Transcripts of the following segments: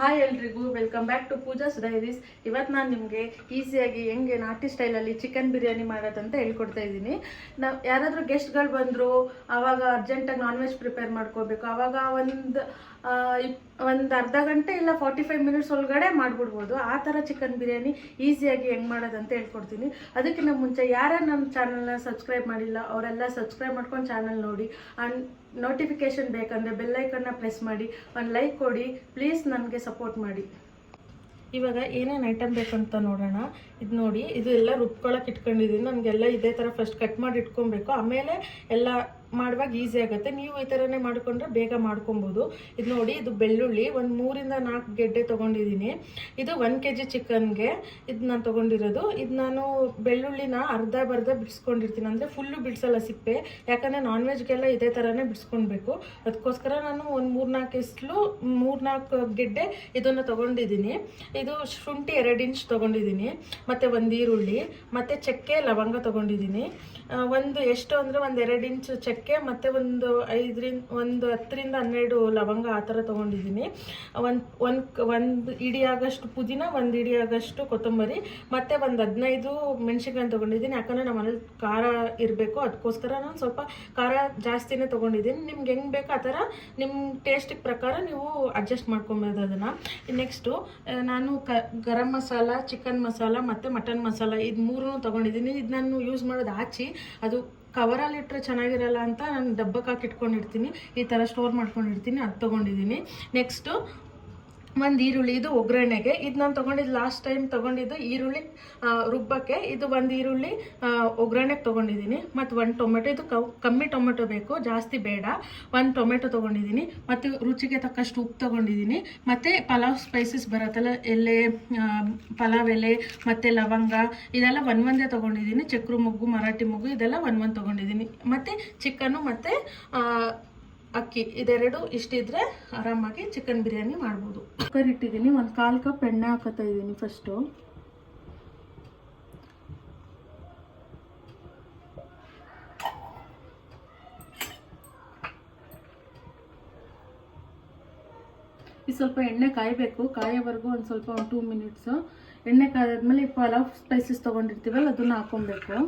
Hi ಎಲ್ರಿಗೂ welcome back to Pooja's diaries. ಇವತ್ತು ನಾನು ನಿಮಗೆ ಈಸಿಯಾಗಿ ಹೆಂಗೆ ನಾಟಿ ಸ್ಟೈಲಲ್ಲಿ ಚಿಕನ್ ಬಿರಿಯಾನಿ ಮಾಡೋದಂತ ಹೇಳ್ಕೊಡ್ತಾ ಇದ್ದೀನಿ. ನಾವು ಯಾರಾದರೂ ಗೆಸ್ಟ್ಗಳು ಬಂದರು ಆವಾಗ ಅರ್ಜೆಂಟಾಗಿ ನಾನ್ ವೆಜ್ ಪ್ರಿಪೇರ್ ಮಾಡ್ಕೋಬೇಕು, ಆವಾಗ ಒಂದು ಅರ್ಧ ಗಂಟೆ ಇಲ್ಲ 45 ಮಿನಿಟ್ಸ್ ಒಳಗಡೆ ಮಾಡಿಬಿಡ್ಬೋದು. ಆ ಥರ ಚಿಕನ್ ಬಿರಿಯಾನಿ ಈಸಿಯಾಗಿ ಹೆಂಗೆ ಮಾಡೋದಂತ ಹೇಳ್ಕೊಡ್ತೀನಿ. ಅದಕ್ಕಿಂತ ಮುಂಚೆ ಯಾರು ನಮ್ಮ ಚಾನಲ್ನ ಸಬ್ಸ್ಕ್ರೈಬ್ ಮಾಡಿಲ್ಲ ಅವರೆಲ್ಲ ಸಬ್ಸ್ಕ್ರೈಬ್ ಮಾಡ್ಕೊಂಡು ಚಾನಲ್ ನೋಡಿ. ಆ್ಯಂಡ್ ನೋಟಿಫಿಕೇಷನ್ ಬೇಕಂದರೆ ಬೆಲ್ಲೈಕನ್ನ ಪ್ರೆಸ್ ಮಾಡಿ, ಒಂದು ಲೈಕ್ ಕೊಡಿ ಪ್ಲೀಸ್, ನನಗೆ ಸಪೋರ್ಟ್ ಮಾಡಿ. ಇವಾಗ ಏನೇನು ಐಟಮ್ ಬೇಕಂತ ನೋಡೋಣ. ಇದು ನೋಡಿ, ಇದು ಎಲ್ಲ ರುಬ್ಕೊಳಕ್ಕೆ ಇಟ್ಕೊಂಡಿದ್ದೀನಿ. ನನಗೆಲ್ಲ ಇದೇ ಥರ ಫಸ್ಟ್ ಕಟ್ ಮಾಡಿ ಇಟ್ಕೊಬೇಕು, ಆಮೇಲೆ ಎಲ್ಲ ಮಾಡುವಾಗ ಈಸಿ ಆಗುತ್ತೆ. ನೀವು ಈ ಥರನೇ ಮಾಡಿಕೊಂಡ್ರೆ ಬೇಗ ಮಾಡ್ಕೊಬೋದು. ಇದು ನೋಡಿ, ಇದು ಬೆಳ್ಳುಳ್ಳಿ ಒಂದು 3 ರಿಂದ 4 ಗೆಡ್ಡೆ ತೊಗೊಂಡಿದ್ದೀನಿ. ಇದು 1 kg ಚಿಕನ್ಗೆ ಇದು ನಾನು ತೊಗೊಂಡಿರೋದು. ಇದು ನಾನು ಬೆಳ್ಳುಳ್ಳಿನ ಅರ್ಧ ಬಿಡಿಸ್ಕೊಂಡಿರ್ತೀನಿ, ಅಂದರೆ ಫುಲ್ಲು ಬಿಡಿಸಲ್ಲ ಸಿಪ್ಪೆ, ಯಾಕಂದರೆ ನಾನ್ ವೆಜ್ಗೆಲ್ಲ ಇದೇ ಥರನೇ ಬಿಡಿಸ್ಕೊಳ್ಬೇಕು. ಅದಕ್ಕೋಸ್ಕರ ನಾನು ಒಂದು 3-4 ಗೆಡ್ಡೆ ಇದನ್ನು ತೊಗೊಂಡಿದ್ದೀನಿ. ಇದು ಶುಂಠಿ 2 ಇಂಚ್ ತೊಗೊಂಡಿದ್ದೀನಿ, ಮತ್ತು ಒಂದು ಈರುಳ್ಳಿ, ಮತ್ತು ಚಕ್ಕೆ ಲವಂಗ ತೊಗೊಂಡಿದ್ದೀನಿ. ಒಂದು ಎಷ್ಟು ಅಂದರೆ ಒಂದು 2 ಇಂಚ್ ಚಕ್ಕೆ, ಮತ್ತು ಒಂದು 10 ರಿಂದ 12 ಲವಂಗ ಆ ಥರ ತೊಗೊಂಡಿದ್ದೀನಿ. ಒಂದು ಇಡಿಯಾಗಷ್ಟು ಪುದೀನ, ಒಂದು ಇಡಿಯಾಗಷ್ಟು ಕೊತ್ತಂಬರಿ, ಮತ್ತು ಒಂದು 15 ಮೆಣಸಿನ್ಕಾಯಿ ತೊಗೊಂಡಿದ್ದೀನಿ. ಯಾಕಂದರೆ ನಮ್ಮ ಮನೇಲಿ ಖಾರ ಇರಬೇಕು, ಅದಕ್ಕೋಸ್ಕರ ನಾನು ಸ್ವಲ್ಪ ಖಾರ ಜಾಸ್ತಿನೇ ತೊಗೊಂಡಿದ್ದೀನಿ. ನಿಮ್ಗೆ ಹೆಂಗೆ ಬೇಕು ಆ ಥರ ನಿಮ್ಮ ಟೇಸ್ಟಿಗೆ ಪ್ರಕಾರ ನೀವು ಅಡ್ಜಸ್ಟ್ ಮಾಡ್ಕೊಬೋದು ಅದನ್ನು. ನೆಕ್ಸ್ಟು ನಾನು ಗರಂ ಮಸಾಲ, ಚಿಕನ್ ಮಸಾಲ ಮತ್ತು ಮಟನ್ ಮಸಾಲ ಇದು 3 ತೊಗೊಂಡಿದ್ದೀನಿ. ಇದು ನಾನು ಯೂಸ್ ಮಾಡೋದು ಆಚಿ, ಅದು ಕವರಲ್ಲಿ ಇಟ್ಟರೆ ಚೆನ್ನಾಗಿರಲ್ಲ ಅಂತ ನಾನು ಡಬ್ಬಕ್ಕೆ ಹಾಕಿ ಇಟ್ಕೊಂಡಿರ್ತೀನಿ, ಈ ಥರ ಸ್ಟೋರ್ ಮಾಡ್ಕೊಂಡಿರ್ತೀನಿ, ಅದು ತೊಗೊಂಡಿದ್ದೀನಿ. ನೆಕ್ಸ್ಟು ಒಂದು ಈರುಳ್ಳಿ, ಇದು ಒಗ್ಗರಣೆಗೆ. ಇದು ನಾನು ತೊಗೊಂಡಿದ್ದು ಲಾಸ್ಟ್ ಟೈಮ್ ತೊಗೊಂಡಿದ್ದು ಈರುಳ್ಳಿ ರುಬ್ಬಕ್ಕೆ. ಇದು ಒಂದು ಈರುಳ್ಳಿ ಒಗ್ಗರಣೆಗೆ ತೊಗೊಂಡಿದ್ದೀನಿ, ಮತ್ತು 1 ಟೊಮೆಟೊ. ಇದು ಕಮ್ಮಿ ಟೊಮೆಟೊ ಬೇಕು, ಜಾಸ್ತಿ ಬೇಡ. 1 ಟೊಮೆಟೊ ತೊಗೊಂಡಿದ್ದೀನಿ, ಮತ್ತು ರುಚಿಗೆ ತಕ್ಕಷ್ಟು ಉಪ್ಪು ತೊಗೊಂಡಿದ್ದೀನಿ, ಮತ್ತು ಪಲಾವ್ ಸ್ಪೈಸಸ್ ಬರುತ್ತಲ್ಲ, ಎಲೆ, ಪಲಾವ್ ಎಲೆ ಮತ್ತು ಲವಂಗ, ಇದೆಲ್ಲ ಒಂದೇ ತೊಗೊಂಡಿದ್ದೀನಿ. ಚಕ್ರ ಮೊಗ್ಗು, ಮರಾಠಿ ಮೊಗ್ಗು, ಇದೆಲ್ಲ ಒಂದು ತೊಗೊಂಡಿದ್ದೀನಿ. ಮತ್ತು ಚಿಕನ್ನು ಮತ್ತು ಅಕ್ಕಿ, ಇದೆರಡು ಇಷ್ಟಿದ್ರೆ ಆರಾಮಾಗಿ ಚಿಕನ್ ಬಿರಿಯಾನಿ ಮಾಡ್ಬೋದು. ಕುಕ್ಕರ್ ಇಟ್ಟಿದ್ದೀನಿ, ಒಂದು 1/4 ಕಪ್ ಎಣ್ಣೆ ಹಾಕೋತಾ ಇದ್ದೀನಿ. ಫಸ್ಟು ಈ ಸ್ವಲ್ಪ ಎಣ್ಣೆ ಕಾಯಬೇಕು, ಕಾಯೋವರೆಗೂ ಒಂದು ಸ್ವಲ್ಪ 2 ಮಿನಿಟ್ಸು. ಎಣ್ಣೆ ಕಾದಾದ್ಮೇಲೆ ಈ ಪಲಾವ್ ಸ್ಪೈಸಸ್ ತೊಗೊಂಡಿರ್ತೀವಲ್ಲ ಅದನ್ನು ಹಾಕೊಬೇಕು.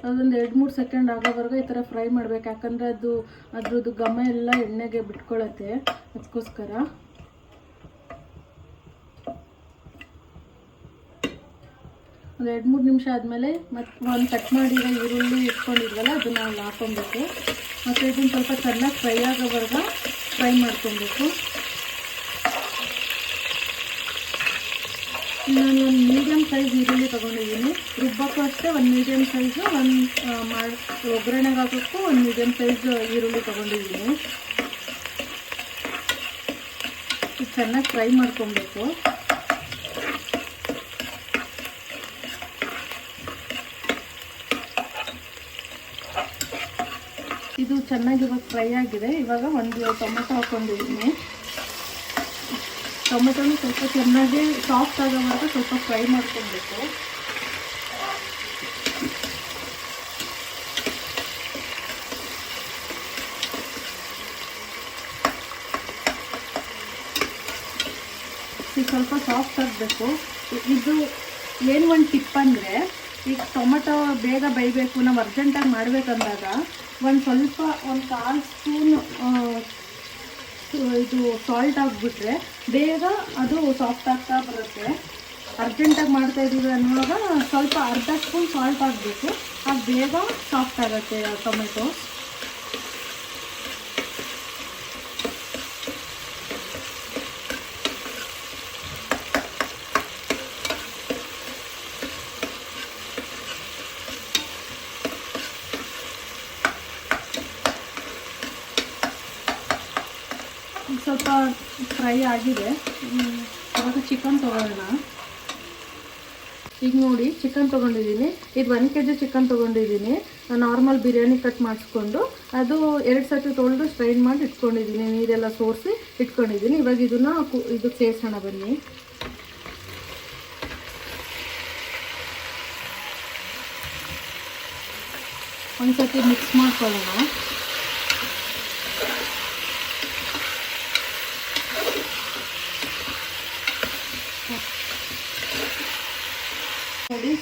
ಅದೊಂದು 2-3 ಸೆಕೆಂಡ್ ಆಗೋವರೆಗೂ ಈ ಥರ ಫ್ರೈ ಮಾಡಬೇಕು, ಯಾಕಂದರೆ ಅದ್ರದ್ದು ಘಮ ಎಲ್ಲ ಎಣ್ಣೆಗೆ ಬಿಟ್ಕೊಳ್ಳುತ್ತೆ, ಅದಕ್ಕೋಸ್ಕರ. ಒಂದು 2-3 ನಿಮಿಷ ಆದಮೇಲೆ ಮತ್ತು ಒಂದು ಕಟ್ ಮಾಡಿರೋ ಈರುಳ್ಳಿ ಇಟ್ಕೊಂಡಿದ್ವಲ್ಲ ಅದನ್ನು ಅಲ್ಲಿ ಹಾಕೊಬೇಕು, ಮತ್ತು ಇದನ್ನು ಸ್ವಲ್ಪ ಚೆನ್ನಾಗಿ ಫ್ರೈ ಆಗೋವರೆಗೂ ಫ್ರೈ ಮಾಡ್ಕೊಬೇಕು. ನಾನು ಒಂದು ಮೀಡಿಯಮ್ ಸೈಜ್ ಈರುಳ್ಳಿ ತೊಗೊಂಡಿದ್ದೀನಿ. ರುಬ್ಬಕ್ಕೂ ಅಷ್ಟೇ ಒಂದು ಮೀಡಿಯಮ್ ಸೈಜು, ಒಗ್ಗರಣೆಗೆ ಹಾಕೋಕ್ಕೂ ಒಂದು ಮೀಡಿಯಮ್ ಸೈಜ್ ಈರುಳ್ಳಿ ತೊಗೊಂಡಿದ್ದೀನಿ. ಇದು ಚೆನ್ನಾಗಿ ಫ್ರೈ ಮಾಡ್ಕೊಬೇಕು. ಇದು ಚೆನ್ನಾಗಿ ಇವಾಗ ಫ್ರೈ ಆಗಿದೆ. ಇವಾಗ ಒಂದು ಟೊಮೆಟೊ ಹಾಕ್ಕೊಂಡಿದ್ದೀನಿ. ಟೊಮೆಟೊನು ಸ್ವಲ್ಪ ಚೆನ್ನಾಗಿ ಸಾಫ್ಟ್ ಆಗೋವರೆಗೂ ಸ್ವಲ್ಪ ಫ್ರೈ ಮಾಡ್ಕೊಬೇಕು. ಇದು ಸ್ವಲ್ಪ ಸಾಫ್ಟ್ ಆಗಬೇಕು. ಇದು ಏನು ಒಂದು ಟಿಪ್ ಅಂದರೆ, ಈಗ ಟೊಮೆಟೊ ಬೇಗ ಬೇಯಬೇಕು, ನಾವು ಅರ್ಜೆಂಟಾಗಿ ಮಾಡಬೇಕಂದಾಗ ಒಂದು 1/4 ಸ್ಪೂನ್ ಇದು ಸಾಲ್ಟ್ ಹಾಕ್ಬಿಟ್ರೆ ಬೇಗ ಅದು ಸಾಫ್ಟ್ ಆಗ್ತಾ ಬರುತ್ತೆ. ಅರ್ಜೆಂಟಾಗಿ ಮಾಡ್ತಾಯಿದ್ದೀವಿ ಅನ್ನುವಾಗ ಸ್ವಲ್ಪ ಅರ್ಧ ಸ್ಪೂನ್ ಸಾಲ್ಟ್ ಹಾಕಬೇಕು, ಅದು ಬೇಗ ಸಾಫ್ಟ್ ಆಗುತ್ತೆ ಟೊಮೆಟೊ. ಸ್ವಲ್ಪ ಫ್ರೈ ಆಗಿದೆ. ಇವಾಗ ಚಿಕನ್ ತೊಗೊಳ್ಳೋಣ. ಈಗ ನೋಡಿ, ಚಿಕನ್ ತೊಗೊಂಡಿದ್ದೀನಿ. ಇದು 1 kg ಚಿಕನ್ ತೊಗೊಂಡಿದ್ದೀನಿ. ನಾರ್ಮಲ್ ಬಿರಿಯಾನಿ ಕಟ್ ಮಾಡಿಸ್ಕೊಂಡು ಅದು 2 ಸತಿ ತೊಳೆದು ಸ್ಟ್ರೈನ್ ಮಾಡಿ ಇಟ್ಕೊಂಡಿದ್ದೀನಿ, ನೀರೆಲ್ಲ ಸೋರಿಸಿ ಇಟ್ಕೊಂಡಿದ್ದೀನಿ. ಇವಾಗ ಇದನ್ನು ಇದು ಸೇರಿಸೋಣ ಬನ್ನಿ. ಒಂದು ಸತಿ ಮಿಕ್ಸ್ ಮಾಡ್ಕೊಳ್ಳೋಣ.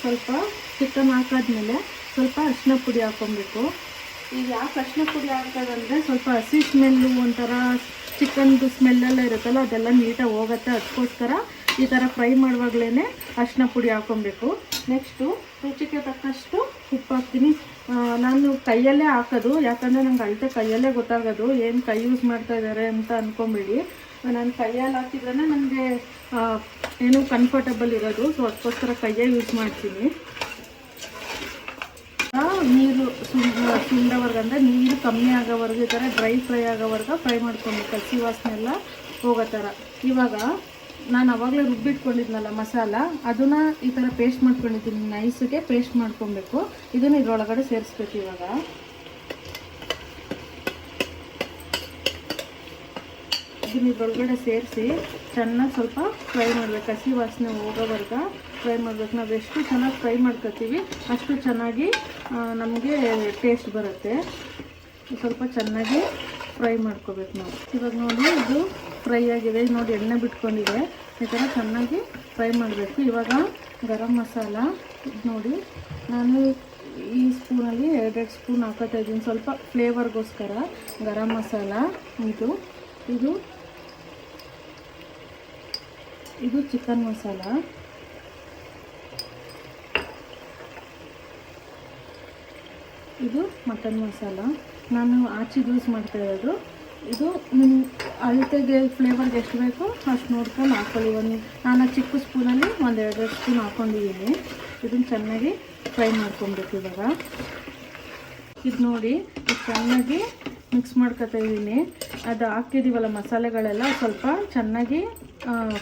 ಸ್ವಲ್ಪ ಚಿಕನ್ ಹಾಕಾದ್ಮೇಲೆ ಸ್ವಲ್ಪ ಅರಿಶಿನ ಪುಡಿ ಹಾಕ್ಕೊಬೇಕು. ಈಗ ಯಾಕೆ ಅರಿಶಿನ ಪುಡಿ ಹಾಕೋದಂದರೆ ಸ್ವಲ್ಪ ಹಸಿ ಸ್ಮೆಲ್ಲು ಒಂಥರ ಚಿಕನ್ದು ಸ್ಮೆಲ್ಲೆಲ್ಲ ಇರುತ್ತಲ್ಲ ಅದೆಲ್ಲ ನೀಟಾಗಿ ಹೋಗುತ್ತೆ. ಅದಕ್ಕೋಸ್ಕರ ಈ ಥರ ಫ್ರೈ ಮಾಡುವಾಗಲೇ ಅರಿಶಿನ ಪುಡಿ ಹಾಕ್ಕೊಬೇಕು. ನೆಕ್ಸ್ಟು ರುಚಿಗೆ ತಕ್ಕಷ್ಟು ಉಪ್ಪು ಹಾಕ್ತೀನಿ. ನಾನು ಕೈಯಲ್ಲೇ ಹಾಕೋದು, ಯಾಕಂದರೆ ನಂಗೆ ಅಳತೆ ಕೈಯಲ್ಲೇ ಗೊತ್ತಾಗೋದು, ಏನು ಕೈ ಯೂಸ್ ಮಾಡ್ತಾ ಇದ್ದಾರೆ ಅಂತ ಅಂದ್ಕೊಂಬಿಡಿ. ನಾನು ಕೈಯಲ್ಲಿ ಹಾಕಿದ್ರೆ ನನಗೆ ಏನು ಕಂಫರ್ಟಬಲ್ ಇರೋದು, ಸೊ ಅದಕ್ಕೋಸ್ಕರ ಕೈಯೇ ಯೂಸ್ ಮಾಡ್ತೀನಿ. ನೀರು ಸುಂಡವರೆಗೆ ಅಂದರೆ ನೀರು ಕಮ್ಮಿ ಆಗೋವರೆಗೆ ಈ ಥರ ಡ್ರೈ ಫ್ರೈ ಆಗೋವರೆಗೆ ಫ್ರೈ ಮಾಡ್ಕೊಬೇಕು, ಹಸಿ ವಾಸನೆ ಎಲ್ಲ ಹೋಗೋ ಥರ. ಇವಾಗ ನಾನು ಆವಾಗಲೇ ರುಬ್ಬಿಟ್ಕೊಂಡಿದ್ನಲ್ಲ ಮಸಾಲ, ಅದನ್ನು ಈ ಥರ ಪೇಸ್ಟ್ ಮಾಡ್ಕೊಂಡಿದ್ದೀನಿ, ನೈಸಿಗೆ ಪೇಸ್ಟ್ ಮಾಡ್ಕೊಬೇಕು. ಇದನ್ನು ಇದರೊಳಗಡೆ ಸೇರಿಸ್ಬೇಕು. ಇವಾಗ ಇದನ್ನ ಇದ್ರೊಳಗಡೆ ಸೇರಿಸಿ ಚೆನ್ನಾಗಿ ಸ್ವಲ್ಪ ಫ್ರೈ ಮಾಡಬೇಕು, ಹಸಿ ವಾಸನೆ ಹೋಗೋವರೆಗೆ ಫ್ರೈ ಮಾಡಬೇಕು. ನಾವು ಎಷ್ಟು ಚೆನ್ನಾಗಿ ಫ್ರೈ ಮಾಡ್ಕೊತೀವಿ ಅಷ್ಟು ಚೆನ್ನಾಗಿ ನಮಗೆ ಟೇಸ್ಟ್ ಬರುತ್ತೆ. ಸ್ವಲ್ಪ ಚೆನ್ನಾಗಿ ಫ್ರೈ ಮಾಡ್ಕೋಬೇಕು ನಾವು. ಇವಾಗ ನೋಡಿ ಇದು ಫ್ರೈ ಆಗಿದೆ, ನೋಡಿ ಎಣ್ಣೆ ಬಿಟ್ಕೊಂಡಿದೆ. ಈ ಥರ ಚೆನ್ನಾಗಿ ಫ್ರೈ ಮಾಡಬೇಕು. ಇವಾಗ ಗರಂ ಮಸಾಲ ನೋಡಿ ನಾನು ಈ ಸ್ಪೂನಲ್ಲಿ 2 ಸ್ಪೂನ್ ಹಾಕೋತಾ ಇದ್ದೀನಿ, ಸ್ವಲ್ಪ ಫ್ಲೇವರ್ಗೋಸ್ಕರ. ಗರಂ ಮಸಾಲ ಇದು ಚಿಕನ್ ಮಸಾಲ, ಇದು ಮಟನ್ ಮಸಾಲ. ನಾನು ಆಚೆದು ಯೂಸ್ ಮಾಡ್ತಾ ಇರೋದು. ಇದು ನಿಮ್ಮ ಅಳತೆಗೆ ಫ್ಲೇವರ್ಗೆ ಎಷ್ಟು ಬೇಕೋ ಅಷ್ಟು ನೋಡ್ಕೊಂಡು ಹಾಕ್ಕೊಳ್ಳಿ. ನಾನು ಚಿಕ್ಕ ಸ್ಪೂನಲ್ಲಿ 1-2 ಸ್ಪೂನ್ ಹಾಕ್ಕೊಂಡಿದ್ದೀನಿ. ಇದನ್ನು ಚೆನ್ನಾಗಿ ಫ್ರೈ ಮಾಡ್ಕೊಬೇಕು. ಇವಾಗ ಇದು ನೋಡಿ ಇದು ಚೆನ್ನಾಗಿ ಮಿಕ್ಸ್ ಮಾಡ್ಕೊತಾ ಇದ್ದೀನಿ. ಅದು ಹಾಕಿದ್ದೀವಲ್ಲ ಮಸಾಲೆಗಳೆಲ್ಲ ಸ್ವಲ್ಪ ಚೆನ್ನಾಗಿ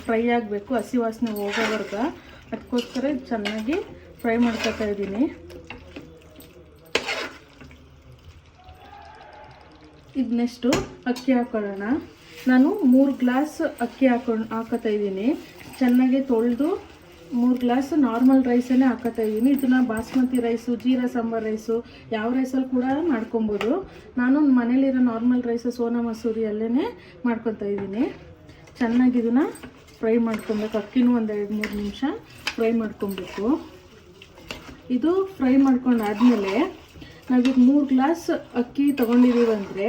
ಫ್ರೈ ಆಗಬೇಕು, ಹಸಿ ವಾಸನೆ ಹೋಗೋವರೆಗೆ. ಅದಕ್ಕೋಸ್ಕರ ಚೆನ್ನಾಗಿ ಫ್ರೈ ಮಾಡ್ಕೊತಾ ಇದ್ದೀನಿ. ಇದು ನೆಕ್ಸ್ಟು ಅಕ್ಕಿ ಹಾಕೊಳ್ಳೋಣ. ನಾನು 3 ಗ್ಲಾಸ್ ಅಕ್ಕಿ ಹಾಕೋತಾ ಇದ್ದೀನಿ. ಚೆನ್ನಾಗಿ ತೊಳೆದು 3 ಗ್ಲಾಸ್ ನಾರ್ಮಲ್ ರೈಸನ್ನೇ ಹಾಕೋತಾ ಇದ್ದೀನಿ. ಇದನ್ನು ಬಾಸ್ಮತಿ ರೈಸು, ಜೀರಾ ಸಾಂಬಾರು ರೈಸು, ಯಾವ ರೈಸಲ್ಲಿ ಕೂಡ ಮಾಡ್ಕೊಬೋದು. ನಾನು ಮನೇಲಿರೋ ನಾರ್ಮಲ್ ರೈಸು ಸೋನಾ ಮಸೂರಿ ಅಲ್ಲೇ ಮಾಡ್ಕೊತಾ ಇದ್ದೀನಿ. ಚೆನ್ನಾಗಿ ಇದನ್ನು ಫ್ರೈ ಮಾಡ್ಕೊಬೇಕು. ಅಕ್ಕಿನೂ 1-2-3 ನಿಮಿಷ ಫ್ರೈ ಮಾಡ್ಕೊಬೇಕು. ಇದು ಫ್ರೈ ಮಾಡ್ಕೊಂಡಾದ್ಮೇಲೆ ನಾವೀಗ 3 ಗ್ಲಾಸ್ ಅಕ್ಕಿ ತೊಗೊಂಡಿದ್ದೀವಿ ಅಂದರೆ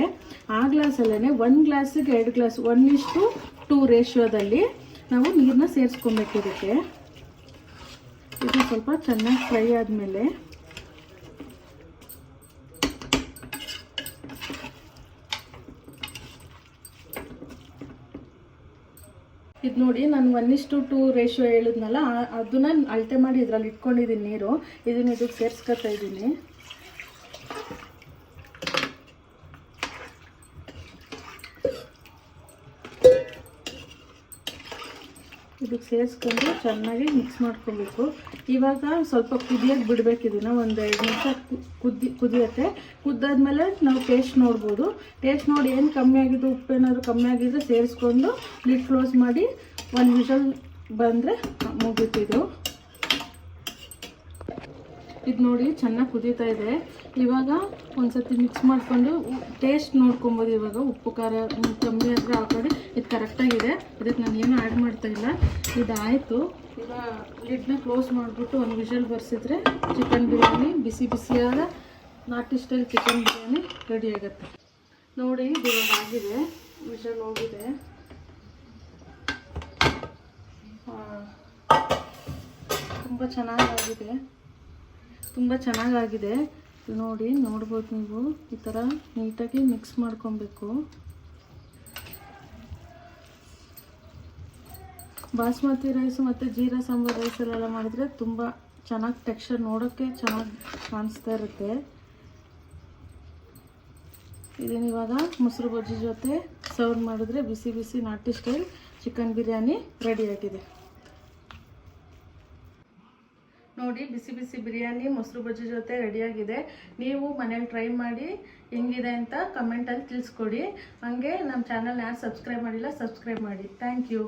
ಆ ಗ್ಲಾಸಲ್ಲೇ 1 ಗ್ಲಾಸಿಗೆ 2 ಗ್ಲಾಸ್ 1:2 ರೇಷಿಯೋದಲ್ಲಿ ನಾವು ನೀರನ್ನ ಸೇರಿಸ್ಕೊಬೇಕು. ಇದಕ್ಕೆ ಇದು ಸ್ವಲ್ಪ ಚೆನ್ನಾಗಿ ಫ್ರೈ ಆದಮೇಲೆ ಇದು ನೋಡಿ ನಾನು 1:2 ರೇಷಿಯೋ ಹೇಳಿದ್ನಲ್ಲ, ಅದನ್ನು ಅಳತೆ ಮಾಡಿ ಇದರಲ್ಲಿ ಇಟ್ಕೊಂಡಿದ್ದೀನಿ ನೀರು. ಇದನ್ನು ಇದಕ್ಕೆ ಸೇರಿಸ್ಕೊತಾ ಇದ್ದೀನಿ. ಇದಕ್ಕೆ ಸೇರಿಸ್ಕೊಂಡು ಚೆನ್ನಾಗಿ ಮಿಕ್ಸ್ ಮಾಡ್ಕೊಬೇಕು. ಇವಾಗ ಸ್ವಲ್ಪ ಕುದಿಯೋಕ್ಕೆ ಬಿಡಬೇಕು. ಇದನ್ನು 1-2 ನಿಮಿಷ ಕುದಿಯುತ್ತೆ. ಕುದ್ದಾದ್ಮೇಲೆ ನಾವು ಟೇಸ್ಟ್ ನೋಡ್ಬೋದು. ಟೇಸ್ಟ್ ನೋಡಿ ಏನು ಕಮ್ಮಿ ಆಗಿದ್ದು, ಉಪ್ಪೇನಾದ್ರು ಕಮ್ಮಿ ಆಗಿದ್ರೆ ಸೇರಿಸ್ಕೊಂಡು ಲಿಡ್ ಕ್ಲೋಸ್ ಮಾಡಿ 1 ವಿಷಲ್ ಬಂದರೆ ಮುಗೀತಿದ್ದು. ಇದು ನೋಡಿ ಚೆನ್ನಾಗಿ ಕುದೀತಾ ಇದೆ. ಇವಾಗ ಒಂದು ಸರ್ತಿ ಮಿಕ್ಸ್ ಮಾಡಿಕೊಂಡು ಟೇಸ್ಟ್ ನೋಡ್ಕೊಬೋದು. ಇವಾಗ ಉಪ್ಪು ಖಾರ ಕಮ್ಮಿ ಆದರೆ ಹಾಕೊಳ್ಳಿ. ಇದು ಕರೆಕ್ಟಾಗಿದೆ. ಇದಕ್ಕೆ ನಾನು ಏನು ಆ್ಯಡ್ ಮಾಡ್ತಾಯಿಲ್ಲ. ಇದಾಯಿತು. ಈಗ ಲಿಡ್ನ ಕ್ಲೋಸ್ ಮಾಡಿಬಿಟ್ಟು 1 ವಿಷಲ್ ಬರ್ಸಿದ್ರೆ ಚಿಕನ್ ಬಿರಿಯಾನಿ, ಬಿಸಿ ಬಿಸಿಯಾದ ನಾಟಿ ಸ್ಟೈಲ್ ಚಿಕನ್ ಬಿರಿಯಾನಿ ರೆಡಿ ಆಗುತ್ತೆ. ನೋಡಿ ಇದು ಇವಾಗ ಆಗಿದೆ, ವಿಷಲ್ ಹೋಗಿದೆ. ತುಂಬ ಚೆನ್ನಾಗಾಗಿದೆ. ನೋಡ್ಬೋದು ನೀವು. ಈ ಥರ ನೀಟಾಗಿ ಮಿಕ್ಸ್ ಮಾಡ್ಕೊಬೇಕು. ಬಾಸ್ಮತಿ ರೈಸು ಮತ್ತು ಜೀರಾ ಸಾಂಬಾರು ರೈಸಲ್ಲೆಲ್ಲ ಮಾಡಿದರೆ ತುಂಬ ಚೆನ್ನಾಗಿ ಟೆಕ್ಸ್ಚರ್ ನೋಡೋಕ್ಕೆ ಚೆನ್ನಾಗಿ ಕಾಣಿಸ್ತಾ ಇರುತ್ತೆ. ಇದನ್ನು ಇವಾಗ ಮೊಸರು ಬಜ್ಜಿ ಜೊತೆ ಸರ್ವ್ ಮಾಡಿದ್ರೆ ಬಿಸಿ ಬಿಸಿ ನಾಟಿ ಸ್ಟೈಲ್ ಚಿಕನ್ ಬಿರಿಯಾನಿ ರೆಡಿಯಾಗಿದೆ. ನೋಡಿ ಬಿಸಿ ಬಿಸಿ ಬಿರಿಯಾನಿ ಮೊಸರು ಬಜ್ಜಿ ಜೊತೆ ರೆಡಿಯಾಗಿದೆ. ನೀವು ಮನೇಲಿ ಟ್ರೈ ಮಾಡಿ ಹೆಂಗಿದೆ ಅಂತ ಕಮೆಂಟಲ್ಲಿ ತಿಳಿಸ್ಕೊಡಿ. ಹಾಗೆ ನಮ್ಮ ಚಾನಲ್ನ ಯಾರು ಸಬ್ಸ್ಕ್ರೈಬ್ ಮಾಡಿಲ್ಲ, ಸಬ್ಸ್ಕ್ರೈಬ್ ಮಾಡಿ. Thank you.